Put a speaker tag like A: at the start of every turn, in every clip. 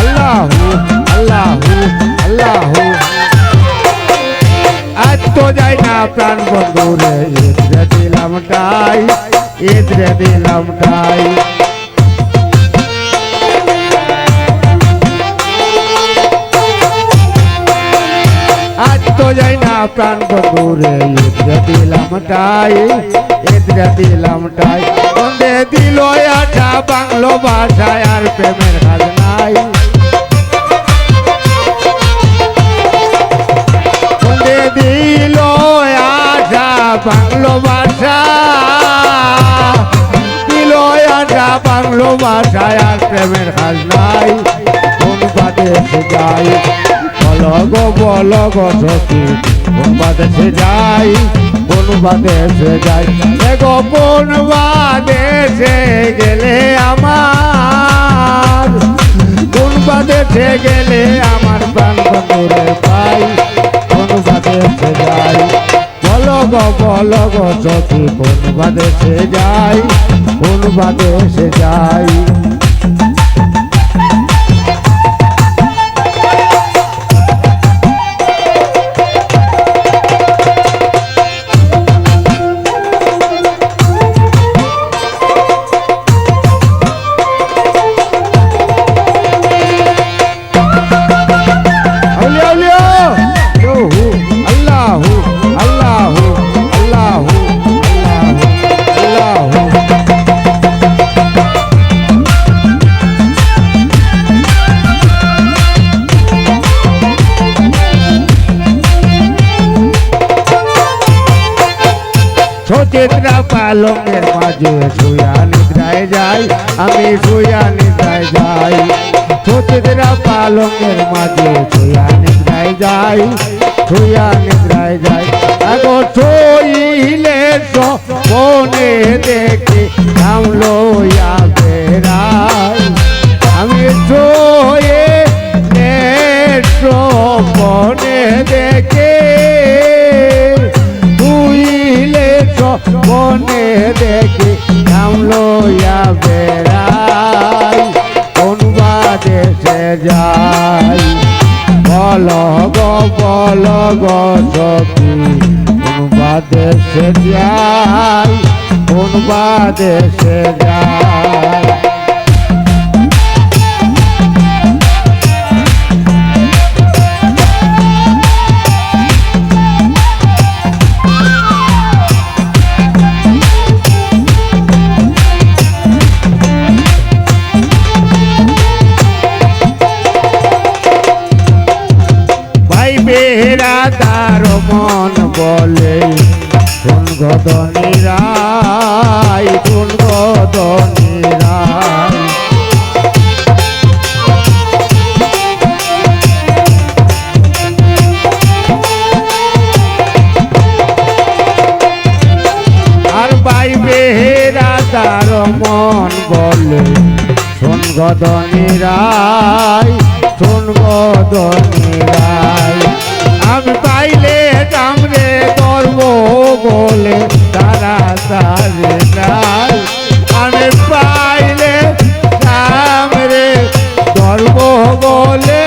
A: আল্লাহু আল্লাহু আল্লাহু আজ তো যাই না প্রাণ বন্ধু রে ইদরে দিলাম টাই ইদরে দিলাম টাই আজ তো যাই না প্রাণ বন্ধু রে ইদরে দিলাম টাই ইদরে দিলাম টাই বন্দে দিল আটা বাংলো ভাষায় আর প্রেমের কাজ নাই বন্দে দিল আটা বাংলো ভাষা দিল আটা বাংলো ভাষায় আর প্রেমের কাজ নাই কোন বাদে যাই বলো গো সখী কোন বাদেশে যাই কোন বাদেশে যাই গো কোন বাদেশে গেলে আমার কোন বাদেশে গেলে আমার প্রাণ বন্ধুরে পাই কোন বাদেশে যাই বলো গো সখী কোন বাদেশে যাই কোন বাদেশে যাই সচিত্রা পালকের মাঝে শুয়া নিদ্রায় যাই আমি শুয়া নিদ্রায় যাই সচিত্রা পালকের মাঝে শুয়া নিদ্রায় যাই শুয়া নিদ্রায় যাই আগো শোইলে মনে দেখি নাম লইয়া বেড়াই আমি শোয়ে মনে দেখে মনে দেখি নাম লইয়া বেড়াই কোন বাদেশে যাই বল গো সখী কোন বাদেশে যাই কোন বাদেশে যাই বেহেরা তার মন বলে কোন গদনিরাই কোন গদনিরাই আর ভাই বেহেরা তার মন বলে কোন গদনিরাই কোন গদনিরাই আমি পাইলে কামরে করব বলে তারা তারে নাই আমি পাইলে কামরে করব বলে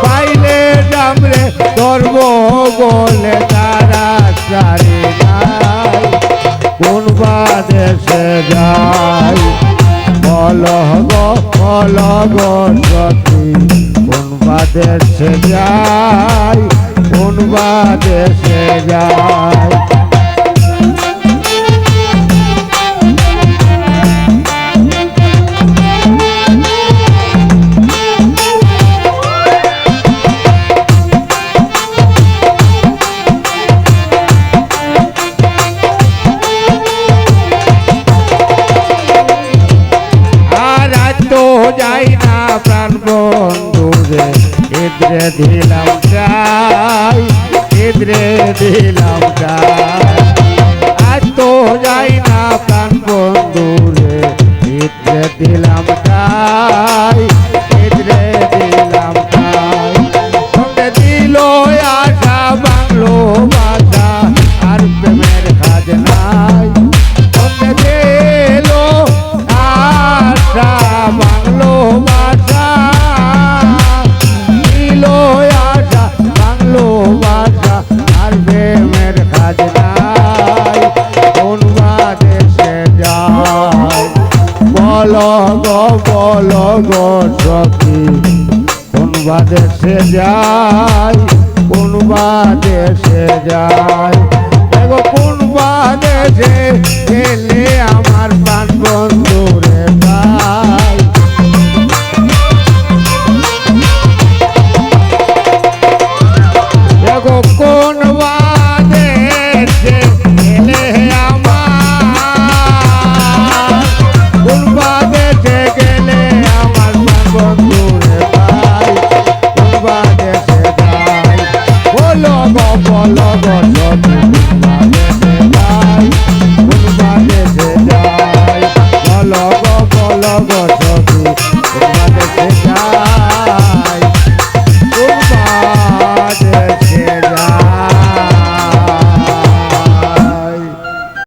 A: পাইলে কামরে করব বলে তারা তারে নাই কোন বাদেশে যাই বল গো সখী কোন বাদেশে যাই কোন বাদেশে যাই যাই না প্রাণ বন্ধু রে ইদরে দিলাম চাই ইদরে দিলাম চাই আজ তো যাই না প্রাণ বন্ধু রে ইদরে দিলাম চাই ইদরে দিলাম চাই সঙ্গে দিল আশা বাংলো ভাষা আর প্রেমের কাজ নাই সঙ্গে দিল আশা বাংলো বলো গো সখী কোন বাদেশে যাই কোন বাদেশে যাই দেখো কোন বাদেশে গেলে